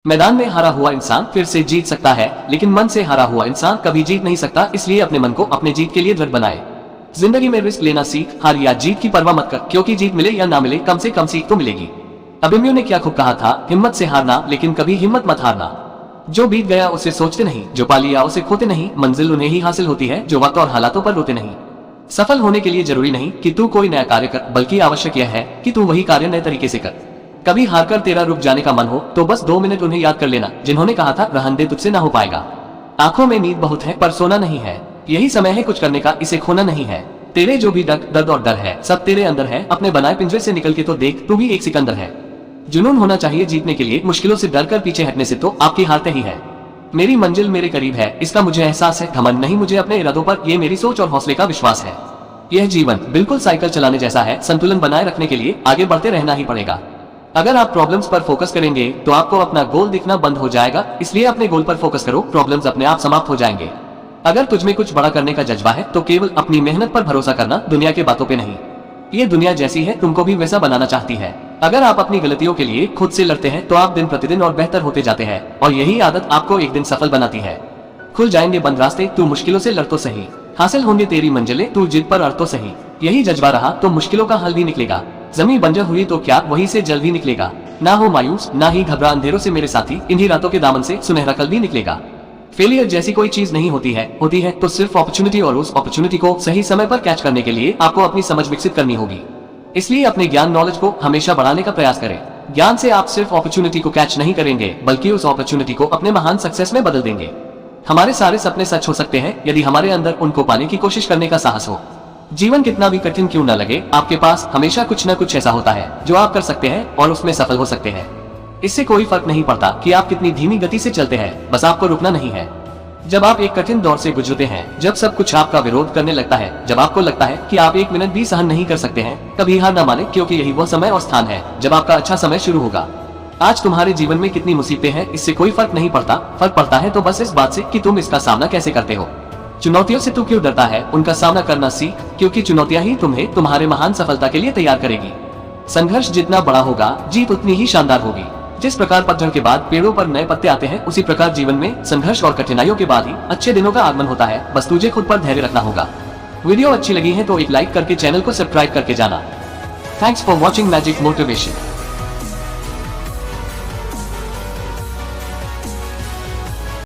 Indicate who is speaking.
Speaker 1: मैदान में हारा हुआ इंसान फिर से जीत सकता है, लेकिन मन से हारा हुआ इंसान कभी जीत नहीं सकता। इसलिए अपने मन को अपने जीत के लिए दृढ़ बनाए। जिंदगी में रिस्क लेना सीख। हार या जीत की परवाह मत कर, क्योंकि जीत मिले या ना मिले कम से कम सीख तो मिलेगी। अभिमन्यु ने क्या खूब कहा था, हिम्मत से हारना, लेकिन कभी हिम्मत मत हारना। जो बीत गया उसे सोचते नहीं, जो पा लिया उसे खोते नहीं। मंजिल उन्हें ही हासिल होती है जो वक्त और हालातों पर रोते नहीं। सफल होने के लिए जरूरी नहीं कि तू कोई नया कार्य कर, बल्कि आवश्यक यह है कि तू वही कार्य नए तरीके से कर। कभी हारकर तेरा रुक जाने का मन हो तो बस 2 मिनट उन्हें याद कर लेना जिन्होंने कहा था रहन दे, तुझसे ना हो पाएगा। आंखों में नींद बहुत है पर सोना नहीं है। यही समय है कुछ करने का, इसे खोना नहीं है। तेरे जो भी दर्द और डर है सब तेरे अंदर है। अपने बनाए पिंजरे से निकल के तो देख, तू भी एक सिकंदर है। जुनून होना चाहिए जीतने के लिए, मुश्किलों से डर कर पीछे हटने से तो आपकी हारते ही है। मेरी मंजिल मेरे करीब है, इसका मुझे एहसास है। घमंड नहीं मुझे अपने इरादों पर, ये मेरी सोच और हौसले का विश्वास है। यह जीवन बिल्कुल साइकिल चलाने जैसा है, संतुलन बनाए रखने के लिए आगे बढ़ते रहना ही पड़ेगा। अगर आप प्रॉब्लम्स पर फोकस करेंगे तो आपको अपना गोल दिखना बंद हो जाएगा। इसलिए अपने गोल पर फोकस करो, प्रॉब्लम्स अपने आप समाप्त हो जाएंगे। अगर तुझमें कुछ बड़ा करने का जज्बा है तो केवल अपनी मेहनत पर भरोसा करना, दुनिया के बातों पे नहीं। ये दुनिया जैसी है तुमको भी वैसा बनाना चाहती है। अगर आप अपनी गलतियों के लिए खुद से लड़ते हैं तो आप दिन प्रतिदिन और बेहतर होते जाते हैं, और यही आदत आपको एक दिन सफल बनाती है। खुल जाएंगे बंद रास्ते, तू मुश्किलों से लड़ तो सही। हासिल होंगे तेरी मंजिलें, तू जिद पर अड़ तो सही। यही जज्बा रहा तो मुश्किलों का हल भी निकलेगा। जमीन बंजर हुई तो क्या, वहीं से जल भी निकलेगा। ना हो मायूस, ना ही घबरा अंधेरों से मेरे साथी, इन्हीं रातों के दामन से सुनहरा कल भी निकलेगा। फेलियर जैसी कोई चीज नहीं होती है तो सिर्फ अपॉर्चुनिटी, और उस अपॉर्चुनिटी को सही समय पर कैच करने के लिए आपको अपनी समझ विकसित करनी होगी। इसलिए अपने ज्ञान नॉलेज को हमेशा बढ़ाने का प्रयास करें। ज्ञान से आप सिर्फ अपॉर्चुनिटी को कैच नहीं करेंगे, बल्कि उस अपॉर्चुनिटी को अपने महान सक्सेस में बदल देंगे। हमारे सारे सपने सच हो सकते हैं यदि हमारे अंदर उनको पाने की कोशिश करने का साहस हो। जीवन कितना भी कठिन क्यों न लगे, आपके पास हमेशा कुछ न कुछ ऐसा होता है जो आप कर सकते हैं और उसमें सफल हो सकते हैं। इससे कोई फर्क नहीं पड़ता कि आप कितनी धीमी गति से चलते हैं, बस आपको रुकना नहीं है। जब आप एक कठिन दौर से गुजरते हैं, जब सब कुछ आपका विरोध करने लगता है, जब आपको लगता है कि आप 1 मिनट भी सहन नहीं कर सकते हैं, कभी हार न माने, क्योंकि यही वो समय और स्थान है जब आपका अच्छा समय शुरू होगा। आज तुम्हारे जीवन में कितनी मुसीबतें हैं, इससे कोई फर्क नहीं पड़ता। फर्क पड़ता है तो बस इस बात से कि तुम इसका सामना कैसे करते हो। चुनौतियों से तू क्यों डरता है, उनका सामना करना सीख, क्योंकि चुनौतियां ही तुम्हें तुम्हारे महान सफलता के लिए तैयार करेगी। संघर्ष जितना बड़ा होगा, जीत उतनी ही शानदार होगी। जिस प्रकार पतझड़ के बाद पेड़ों पर नए पत्ते आते हैं, उसी प्रकार जीवन में संघर्ष और कठिनाइयों के बाद ही अच्छे दिनों का आगमन होता है। बस तुझे खुद पर धैर्य रखना होगा। वीडियो अच्छी लगी है तो एक लाइक करके चैनल को सब्सक्राइब करके जाना। Thanks for watching magic motivation.